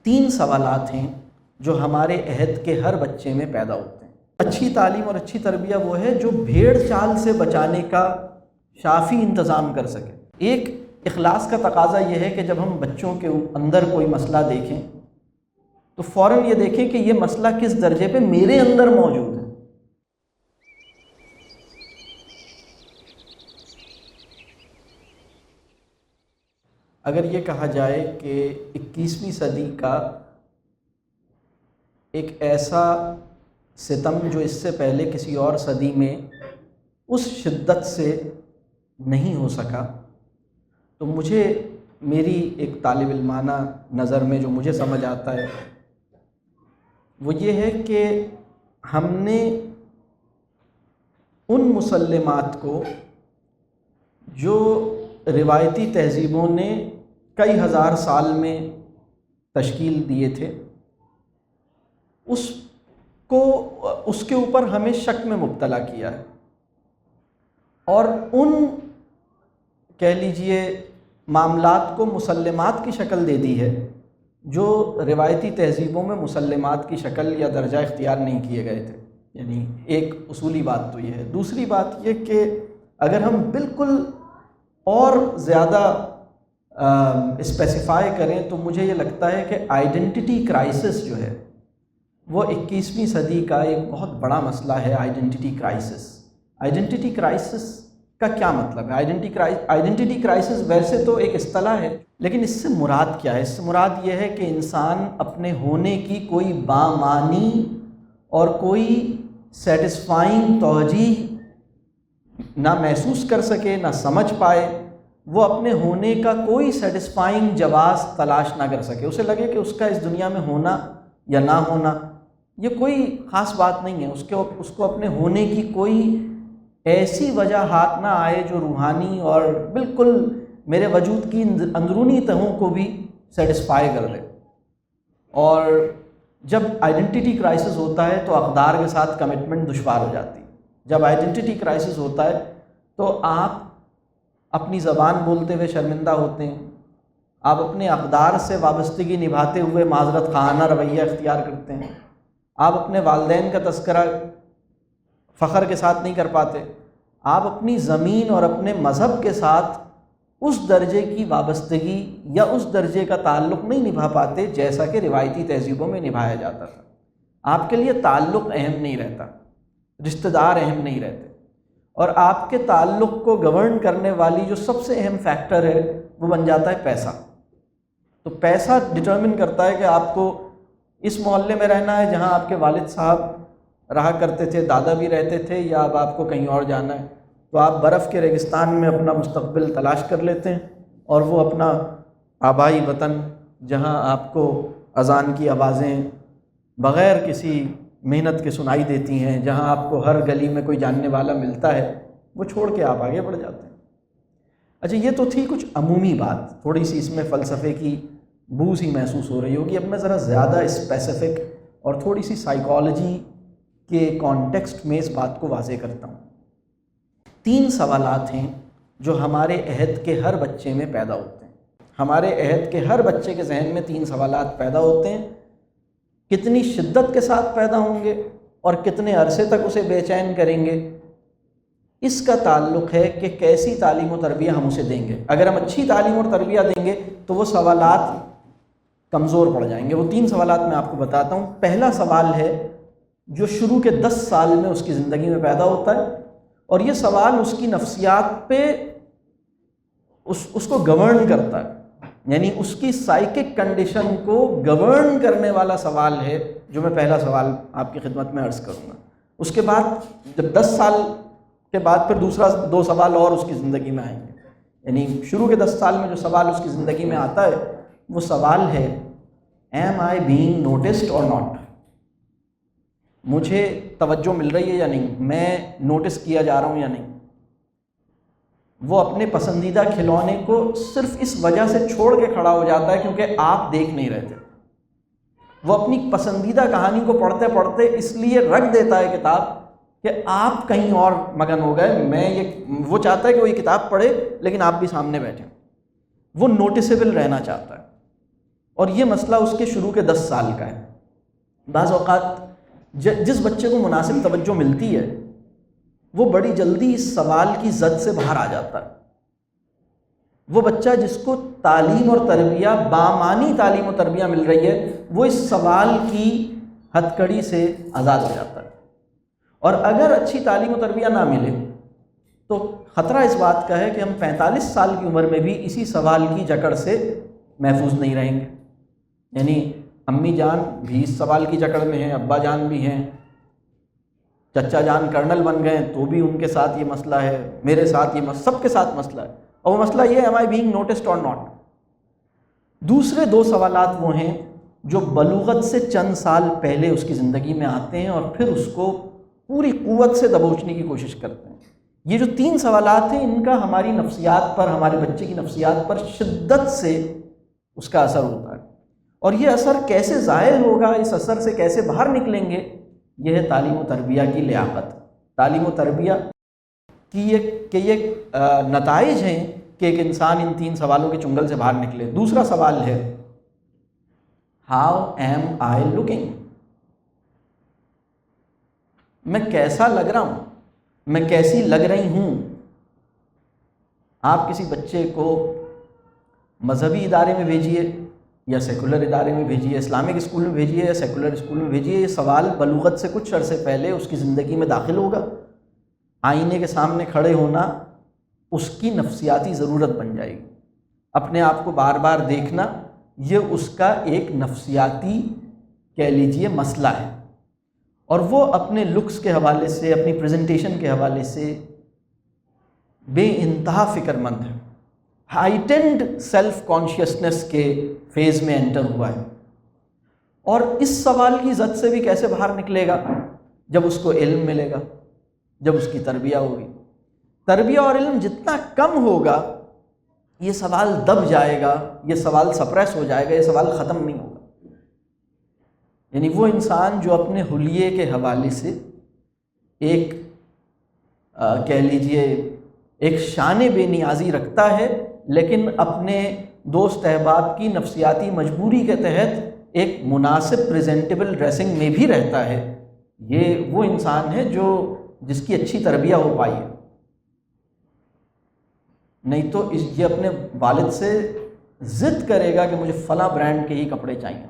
تین سوالات ہیں جو ہمارے عہد کے ہر بچے میں پیدا ہوتے ہیں۔ اچھی تعلیم اور اچھی تربیہ وہ ہے جو بھیڑ چال سے بچانے کا شافی انتظام کر سکے۔ ایک اخلاص کا تقاضا یہ ہے کہ جب ہم بچوں کے اندر کوئی مسئلہ دیکھیں تو فوراً یہ دیکھیں کہ یہ مسئلہ کس درجے پہ میرے اندر موجود ہے۔ اگر یہ کہا جائے کہ 21ویں صدی کا ایک ایسا ستم جو اس سے پہلے کسی اور صدی میں اس شدت سے نہیں ہو سکا، تو مجھے میری ایک طالب علمانہ نظر میں جو مجھے سمجھ آتا ہے وہ یہ ہے کہ ہم نے ان مسلمات کو جو روایتی تہذیبوں نے کئی ہزار سال میں تشکیل دیے تھے اس کے اوپر ہمیں شک میں مبتلا کیا ہے، اور ان کہہ لیجئے معاملات کو مسلمات کی شکل دے دی ہے جو روایتی تہذیبوں میں مسلمات کی شکل یا درجہ اختیار نہیں کیے گئے تھے۔ یعنی ایک اصولی بات تو یہ ہے۔ دوسری بات یہ کہ اگر ہم بالکل اور زیادہ اسپیسیفائی کریں تو مجھے یہ لگتا ہے کہ آئیڈینٹی کرائسس جو ہے وہ 21ویں صدی کا ایک بہت بڑا مسئلہ ہے۔ آئیڈینٹی کرائسس کا کیا مطلب ہے؟ آئیڈینٹی کرائسس ویسے تو ایک اصطلاح ہے، لیکن اس سے مراد کیا ہے؟ اس سے مراد یہ ہے کہ انسان اپنے ہونے کی کوئی بامعنی اور کوئی سیٹسفائنگ توجیہ نہ محسوس کر سکے، نہ سمجھ پائے، وہ اپنے ہونے کا کوئی سیٹسفائنگ جواز تلاش نہ کر سکے۔ اسے لگے کہ اس کا اس دنیا میں ہونا یا نہ ہونا یہ کوئی خاص بات نہیں ہے، اس کو اپنے ہونے کی کوئی ایسی وجہ ہاتھ نہ آئے جو روحانی اور بالکل میرے وجود کی اندرونی تہوں کو بھی سیٹسفائی کر دے۔ اور جب آئیڈینٹی کرائسس ہوتا ہے تو اقدار کے ساتھ کمٹمنٹ دشوار ہو جاتی ہے۔ جب آئیڈینٹی کرائسس ہوتا ہے تو آپ اپنی زبان بولتے ہوئے شرمندہ ہوتے ہیں، آپ اپنے اقدار سے وابستگی نبھاتے ہوئے معذرت خواہانہ رویہ اختیار کرتے ہیں، آپ اپنے والدین کا تذکرہ فخر کے ساتھ نہیں کر پاتے، آپ اپنی زمین اور اپنے مذہب کے ساتھ اس درجے کی وابستگی یا اس درجے کا تعلق نہیں نبھا پاتے جیسا کہ روایتی تہذیبوں میں نبھایا جاتا تھا۔ آپ کے لیے تعلق اہم نہیں رہتا، رشتہ دار اہم نہیں رہتے، اور آپ کے تعلق کو گورن کرنے والی جو سب سے اہم فیکٹر ہے وہ بن جاتا ہے پیسہ۔ تو پیسہ ڈٹرمن کرتا ہے کہ آپ کو اس محلے میں رہنا ہے جہاں آپ کے والد صاحب رہا کرتے تھے، دادا بھی رہتے تھے، یا اب آپ کو کہیں اور جانا ہے تو آپ برف کے ریگستان میں اپنا مستقبل تلاش کر لیتے ہیں، اور وہ اپنا آبائی وطن جہاں آپ کو اذان کی آوازیں بغیر کسی محنت کے سنائی دیتی ہیں، جہاں آپ کو ہر گلی میں کوئی جاننے والا ملتا ہے، وہ چھوڑ کے آپ آگے بڑھ جاتے ہیں۔ اچھا، یہ تو تھی کچھ عمومی بات، تھوڑی سی اس میں فلسفے کی بو سی محسوس ہو رہی ہوگی۔ اب میں ذرا زیادہ اسپیسیفک اور تھوڑی سی سائیکالوجی کے کانٹیکسٹ میں اس بات کو واضح کرتا ہوں۔ تین سوالات ہیں جو ہمارے عہد کے ہر بچے میں پیدا ہوتے ہیں۔ ہمارے عہد کے ہر بچے کے ذہن میں تین سوالات پیدا ہوتے ہیں۔ کتنی شدت کے ساتھ پیدا ہوں گے اور کتنے عرصے تک اسے بے چین کریں گے، اس کا تعلق ہے کہ کیسی تعلیم و تربیہ ہم اسے دیں گے۔ اگر ہم اچھی تعلیم اور تربیہ دیں گے تو وہ سوالات کمزور پڑ جائیں گے۔ وہ تین سوالات میں آپ کو بتاتا ہوں۔ پہلا سوال ہے جو شروع کے 10 سال میں اس کی زندگی میں پیدا ہوتا ہے، اور یہ سوال اس کی نفسیات پہ اس کو گورن کرتا ہے، یعنی اس کی سائیکک کنڈیشن کو گورن کرنے والا سوال ہے جو میں پہلا سوال آپ کی خدمت میں عرض کروں گا۔ اس کے بعد جب 10 سال کے بعد پھر دوسرا 2 سوال اور اس کی زندگی میں آئیں گے، یعنی شروع کے 10 سال میں جو سوال اس کی زندگی میں آتا ہے وہ سوال ہے ایم آئی بینگ نوٹسڈ اور ناٹ؟ مجھے توجہ مل رہی ہے یا نہیں، میں نوٹس کیا جا رہا ہوں یا نہیں۔ وہ اپنے پسندیدہ کھلونے کو صرف اس وجہ سے چھوڑ کے کھڑا ہو جاتا ہے کیونکہ آپ دیکھ نہیں رہے تھے۔ وہ اپنی پسندیدہ کہانی کو پڑھتے پڑھتے اس لیے رکھ دیتا ہے کتاب کہ آپ کہیں اور مگن ہو گئے، وہ چاہتا ہے کہ وہ یہ کتاب پڑھے لیکن آپ بھی سامنے بیٹھے۔ وہ نوٹسیبل رہنا چاہتا ہے۔ اور یہ مسئلہ اس کے شروع کے 10 سال کا ہے۔ بعض اوقات جس بچے کو مناسب توجہ ملتی ہے وہ بڑی جلدی اس سوال کی زد سے باہر آ جاتا ہے۔ وہ بچہ جس کو تعلیم اور تربیہ، بامعنی تعلیم و تربیہ مل رہی ہے، وہ اس سوال کی ہتھ کڑی سے آزاد ہو جاتا ہے۔ اور اگر اچھی تعلیم و تربیہ نہ ملے تو خطرہ اس بات کا ہے کہ ہم 45 سال کی عمر میں بھی اسی سوال کی جکڑ سے محفوظ نہیں رہیں گے۔ یعنی امی جان بھی اس سوال کی جکڑ میں ہیں، ابا جان بھی ہیں، چچا جان کرنل بن گئے تو بھی ان کے ساتھ یہ مسئلہ ہے، میرے ساتھ یہ سب کے ساتھ مسئلہ ہے۔ اور وہ مسئلہ یہ ہے، am I being noticed or not؟ دوسرے 2 سوالات وہ ہیں جو بلوغت سے چند سال پہلے اس کی زندگی میں آتے ہیں اور پھر اس کو پوری قوت سے دبوچنے کی کوشش کرتے ہیں۔ یہ جو 3 سوالات ہیں، ان کا ہماری نفسیات پر، ہمارے بچے کی نفسیات پر شدت سے اس کا اثر ہوتا ہے۔ اور یہ اثر کیسے زائل ہوگا، اس اثر سے کیسے باہر نکلیں گے، یہ ہے تعلیم و تربیہ کی لیاقت۔ تعلیم و تربیہ کی یہ نتائج ہیں کہ ایک انسان ان 3 سوالوں کے چنگل سے باہر نکلے۔ دوسرا سوال ہے ہاؤ ایم آئی لکنگ؟ میں کیسا لگ رہا ہوں، میں کیسی لگ رہی ہوں۔ آپ کسی بچے کو مذہبی ادارے میں بھیجیے یا سیکولر ادارے میں بھیجیے، اسلامک اسکول میں بھیجیے یا سیکولر اسکول میں بھیجیے، یہ سوال بلوغت سے کچھ عرصے پہلے اس کی زندگی میں داخل ہوگا۔ آئینے کے سامنے کھڑے ہونا اس کی نفسیاتی ضرورت بن جائے گی۔ اپنے آپ کو بار بار دیکھنا یہ اس کا ایک نفسیاتی کہہ لیجئے مسئلہ ہے، اور وہ اپنے لکس کے حوالے سے، اپنی پریزنٹیشن کے حوالے سے بے انتہا فکر مند ہے، ہائٹنڈ سیلف کانشیسنس کے فیز میں انٹر ہوا ہے۔ اور اس سوال کی زد سے بھی کیسے باہر نکلے گا؟ جب اس کو علم ملے گا، جب اس کی تربیہ ہوگی۔ تربیہ اور علم جتنا کم ہوگا یہ سوال دب جائے گا، یہ سوال سپریس ہو جائے گا، یہ سوال ختم نہیں ہوگا۔ یعنی وہ انسان جو اپنے حلیے کے حوالے سے ایک کہہ لیجئے ایک شان بے نیازی رکھتا ہے، لیکن اپنے دوست احباب کی نفسیاتی مجبوری کے تحت ایک مناسب پریزنٹیبل ڈریسنگ میں بھی رہتا ہے، یہ وہ انسان ہے جس کی اچھی تربیہ ہو پائی ہے۔ نہیں تو یہ اپنے والد سے ضد کرے گا کہ مجھے فلاں برانڈ کے ہی کپڑے چاہیے،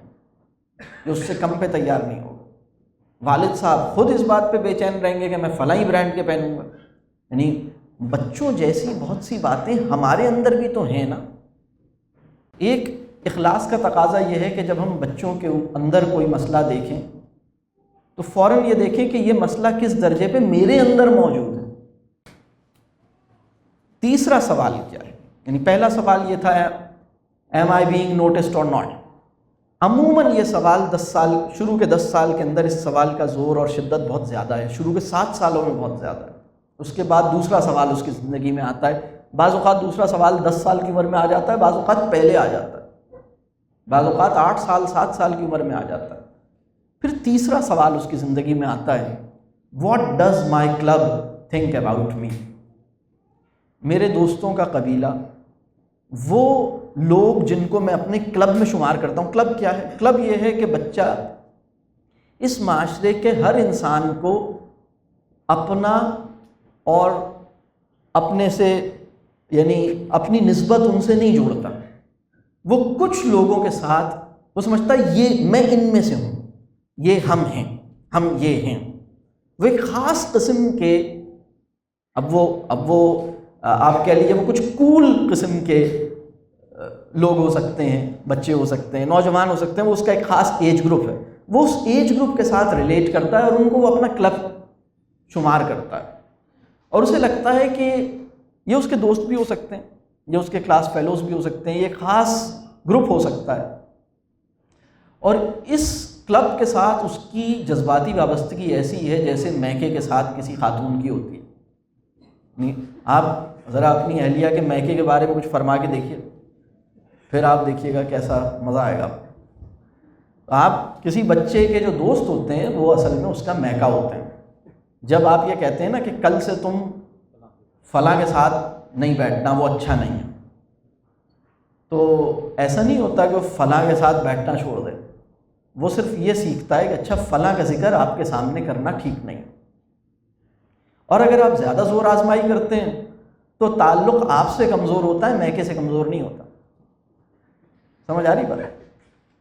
جو اس سے کم پہ تیار نہیں ہوگا۔ والد صاحب خود اس بات پہ بے چین رہیں گے کہ میں فلاں ہی برانڈ کے پہنوں گا۔ یعنی بچوں جیسی بہت سی باتیں ہمارے اندر بھی تو ہیں نا۔ ایک اخلاص کا تقاضا یہ ہے کہ جب ہم بچوں کے اندر کوئی مسئلہ دیکھیں تو فوراً یہ دیکھیں کہ یہ مسئلہ کس درجے پہ میرے اندر موجود ہے۔ تیسرا سوال کیا ہے؟ یعنی پہلا سوال یہ تھا ایم آئی بینگ نوٹسڈ اور ناٹ۔ عموماً یہ سوال شروع کے 10 سال کے اندر اس سوال کا زور اور شدت بہت زیادہ ہے، شروع کے 7 سالوں میں بہت زیادہ ہے۔ اس کے بعد دوسرا سوال اس کی زندگی میں آتا ہے، بعض اوقات دوسرا سوال 10 سال کی عمر میں آ جاتا ہے، بعض اوقات پہلے آ جاتا ہے، بعض اوقات 8 سال 7 سال کی عمر میں آ جاتا ہے۔ پھر تیسرا سوال اس کی زندگی میں آتا ہے what does my club think about me? میرے دوستوں کا قبیلہ، وہ لوگ جن کو میں اپنے کلب میں شمار کرتا ہوں۔ کلب کیا ہے؟ کلب یہ ہے کہ بچہ اس معاشرے کے ہر انسان کو اپنا اور اپنے سے یعنی اپنی نسبت ان سے نہیں جوڑتا، وہ کچھ لوگوں کے ساتھ وہ سمجھتا ہے یہ میں ان میں سے ہوں، یہ ہم ہیں، ہم یہ ہیں۔ وہ ایک خاص قسم کے اب وہ آپ کہہ لیجیے وہ کچھ کول قسم کے لوگ ہو سکتے ہیں، بچے ہو سکتے ہیں، نوجوان ہو سکتے ہیں، وہ اس کا ایک خاص ایج گروپ ہے، وہ اس ایج گروپ کے ساتھ ریلیٹ کرتا ہے اور ان کو وہ اپنا کلب شمار کرتا ہے، اور اسے لگتا ہے کہ یہ اس کے دوست بھی ہو سکتے ہیں، یہ اس کے کلاس فیلوز بھی ہو سکتے ہیں، یہ خاص گروپ ہو سکتا ہے، اور اس کلب کے ساتھ اس کی جذباتی وابستگی ایسی ہے جیسے میکے کے ساتھ کسی خاتون کی ہوتی ہے۔ آپ ذرا اپنی اہلیہ کے میکے کے بارے میں کچھ فرما کے دیکھیے، پھر آپ دیکھیے گا کیسا مزہ آئے گا۔ آپ کسی بچے کے جو دوست ہوتے ہیں وہ اصل میں اس کا میکا ہوتے ہیں۔ جب آپ یہ کہتے ہیں نا کہ کل سے تم فلاں کے ساتھ نہیں بیٹھنا، وہ اچھا نہیں ہے، تو ایسا نہیں ہوتا کہ وہ فلاں کے ساتھ بیٹھنا چھوڑ دے، وہ صرف یہ سیکھتا ہے کہ اچھا فلاں کا ذکر آپ کے سامنے کرنا ٹھیک نہیں۔ اور اگر آپ زیادہ زور آزمائی کرتے ہیں تو تعلق آپ سے کمزور ہوتا ہے، میکے سے کمزور نہیں ہوتا۔ سمجھ آ رہی بات؟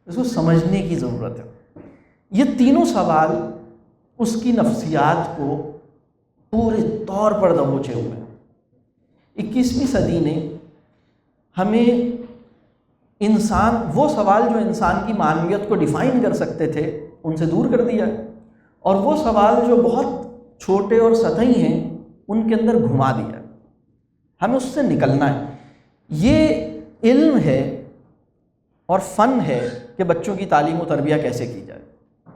اس کو سمجھنے کی ضرورت ہے۔ یہ تینوں سوال اس کی نفسیات کو پورے طور پر دبوچے ہوئے ہیں۔ 21ویں صدی نے ہمیں وہ سوال جو انسان کی معنویت کو ڈیفائن کر سکتے تھے ان سے دور کر دیا، اور وہ سوال جو بہت چھوٹے اور سطحی ہیں ان کے اندر گھما دیا۔ ہمیں اس سے نکلنا ہے۔ یہ علم ہے اور فن ہے کہ بچوں کی تعلیم و تربیہ کیسے کی جائے۔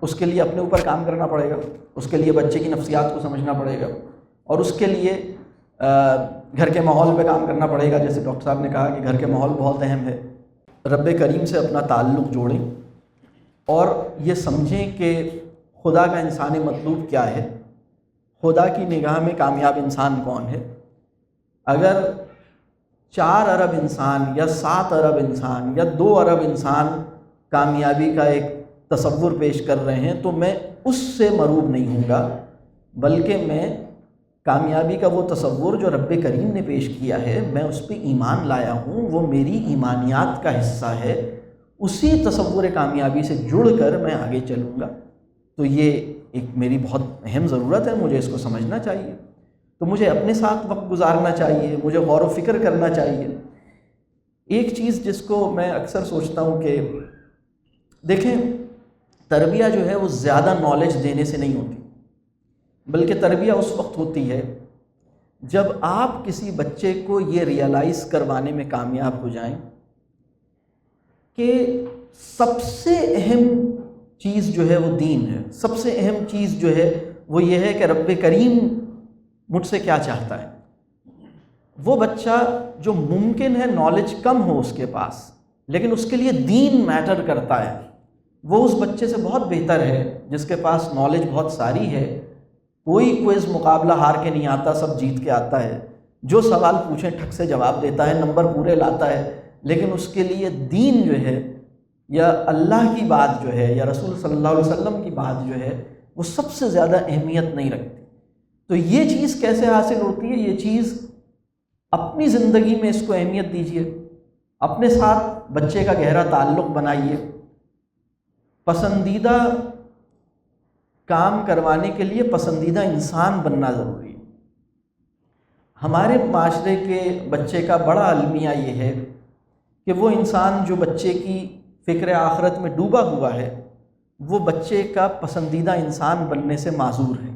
اس کے لیے اپنے اوپر کام کرنا پڑے گا، اس کے لیے بچے کی نفسیات کو سمجھنا پڑے گا، اور اس کے لیے گھر کے ماحول پہ کام کرنا پڑے گا۔ جیسے ڈاکٹر صاحب نے کہا کہ گھر کے ماحول بہت اہم ہے۔ رب کریم سے اپنا تعلق جوڑیں اور یہ سمجھیں کہ خدا کا انسانی مطلوب کیا ہے، خدا کی نگاہ میں کامیاب انسان کون ہے۔ اگر 4 ارب انسان یا 7 ارب انسان یا 2 ارب انسان کامیابی کا ایک تصور پیش کر رہے ہیں تو میں اس سے مروب نہیں ہوں گا، بلکہ میں کامیابی کا وہ تصور جو رب کریم نے پیش کیا ہے میں اس پہ ایمان لایا ہوں، وہ میری ایمانیات کا حصہ ہے، اسی تصور کامیابی سے جڑ کر میں آگے چلوں گا۔ تو یہ ایک میری بہت اہم ضرورت ہے، مجھے اس کو سمجھنا چاہیے، تو مجھے اپنے ساتھ وقت گزارنا چاہیے، مجھے غور و فکر کرنا چاہیے۔ ایک چیز جس کو میں اکثر سوچتا ہوں کہ دیکھیں، تربیہ جو ہے وہ زیادہ نالج دینے سے نہیں ہوتی، بلکہ تربیہ اس وقت ہوتی ہے جب آپ کسی بچے کو یہ ریئلائز کروانے میں کامیاب ہو جائیں کہ سب سے اہم چیز جو ہے وہ دین ہے، سب سے اہم چیز جو ہے وہ یہ ہے کہ رب کریم مجھ سے کیا چاہتا ہے۔ وہ بچہ جو ممکن ہے نالج کم ہو اس کے پاس، لیکن اس کے لیے دین میٹر کرتا ہے، وہ اس بچے سے بہت بہتر ہے جس کے پاس نالج بہت ساری ہے، کوئی کوئز مقابلہ ہار کے نہیں آتا، سب جیت کے آتا ہے، جو سوال پوچھیں ٹھک سے جواب دیتا ہے، نمبر پورے لاتا ہے، لیکن اس کے لیے دین جو ہے یا اللہ کی بات جو ہے یا رسول صلی اللہ علیہ وسلم کی بات جو ہے وہ سب سے زیادہ اہمیت نہیں رکھتی۔ تو یہ چیز کیسے حاصل ہوتی ہے؟ یہ چیز اپنی زندگی میں اس کو اہمیت دیجیے، اپنے ساتھ بچے کا گہرا تعلق بنائیے۔ پسندیدہ کام کروانے کے لیے پسندیدہ انسان بننا ضروری ہے۔ ہمارے معاشرے کے بچے کا بڑا المیہ یہ ہے کہ وہ انسان جو بچے کی فکر آخرت میں ڈوبا ہوا ہے وہ بچے کا پسندیدہ انسان بننے سے معذور ہے۔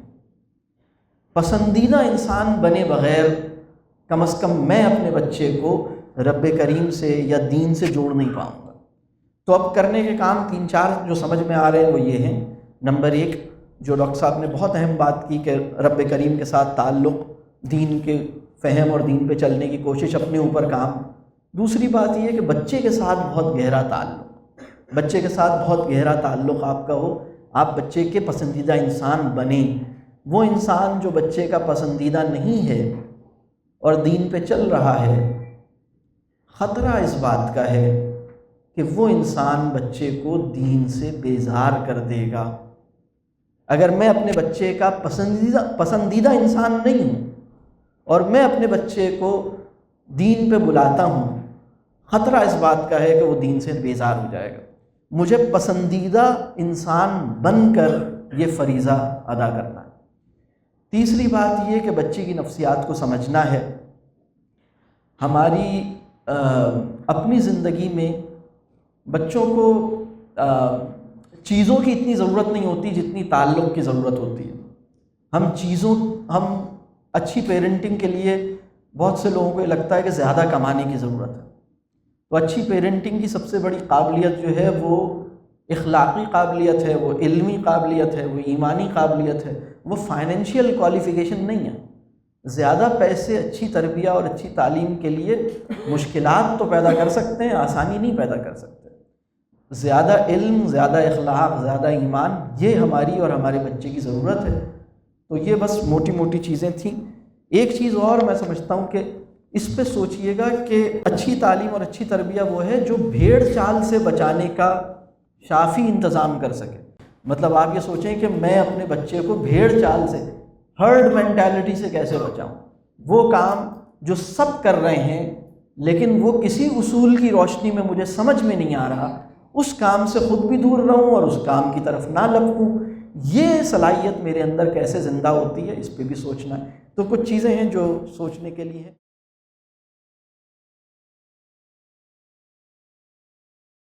پسندیدہ انسان بنے بغیر کم از کم میں اپنے بچے کو رب کریم سے یا دین سے جوڑ نہیں پاؤں گا۔ تو اب کرنے کے کام 3-4 جو سمجھ میں آ رہے ہیں وہ یہ ہیں۔ نمبر 1 جو ڈاکٹر صاحب نے بہت اہم بات کی کہ رب کریم کے ساتھ تعلق، دین کے فہم اور دین پہ چلنے کی کوشش، اپنے اوپر کام۔ دوسری بات یہ ہے کہ بچے کے ساتھ بہت گہرا تعلق، بچے کے ساتھ بہت گہرا تعلق آپ کا ہو، آپ بچے کے پسندیدہ انسان بنیں۔ وہ انسان جو بچے کا پسندیدہ نہیں ہے اور دین پہ چل رہا ہے، خطرہ اس بات کا ہے کہ وہ انسان بچے کو دین سے بیزار کر دے گا۔ اگر میں اپنے بچے کا پسندیدہ انسان نہیں ہوں اور میں اپنے بچے کو دین پہ بلاتا ہوں، خطرہ اس بات کا ہے کہ وہ دین سے بیزار ہو جائے گا۔ مجھے پسندیدہ انسان بن کر یہ فریضہ ادا کرنا ہے۔ تیسری بات یہ کہ بچے کی نفسیات کو سمجھنا ہے۔ ہماری اپنی زندگی میں بچوں کو چیزوں کی اتنی ضرورت نہیں ہوتی جتنی تعلق کی ضرورت ہوتی ہے۔ ہم اچھی پیرنٹنگ کے لیے بہت سے لوگوں کو یہ لگتا ہے کہ زیادہ کمانے کی ضرورت ہے، تو اچھی پیرنٹنگ کی سب سے بڑی قابلیت جو ہے وہ اخلاقی قابلیت ہے، وہ علمی قابلیت ہے، وہ ایمانی قابلیت ہے، وہ فائنینشیل کوالیفیکیشن نہیں ہے۔ زیادہ پیسے اچھی تربیہ اور اچھی تعلیم کے لیے مشکلات تو پیدا کر سکتے ہیں، آسانی نہیں پیدا کر سکتے۔ زیادہ علم، زیادہ اخلاق، زیادہ ایمان، یہ ہماری اور ہمارے بچے کی ضرورت ہے۔ تو یہ بس موٹی موٹی چیزیں تھیں۔ ایک چیز اور میں سمجھتا ہوں کہ اس پہ سوچئے گا کہ اچھی تعلیم اور اچھی تربیہ وہ ہے جو بھیڑ چال سے بچانے کا شافی انتظام کر سکے۔ مطلب آپ یہ سوچیں کہ میں اپنے بچے کو بھیڑ چال سے، ہرڈ مینٹالٹی سے کیسے بچاؤں، وہ کام جو سب کر رہے ہیں لیکن وہ کسی اصول کی روشنی میں مجھے سمجھ میں نہیں آ رہا، اس کام سے خود بھی دور رہوں اور اس کام کی طرف نہ لپکوں۔ یہ صلاحیت میرے اندر کیسے زندہ ہوتی ہے، اس پہ بھی سوچنا ہے۔ تو کچھ چیزیں ہیں جو سوچنے کے لیے ہیں۔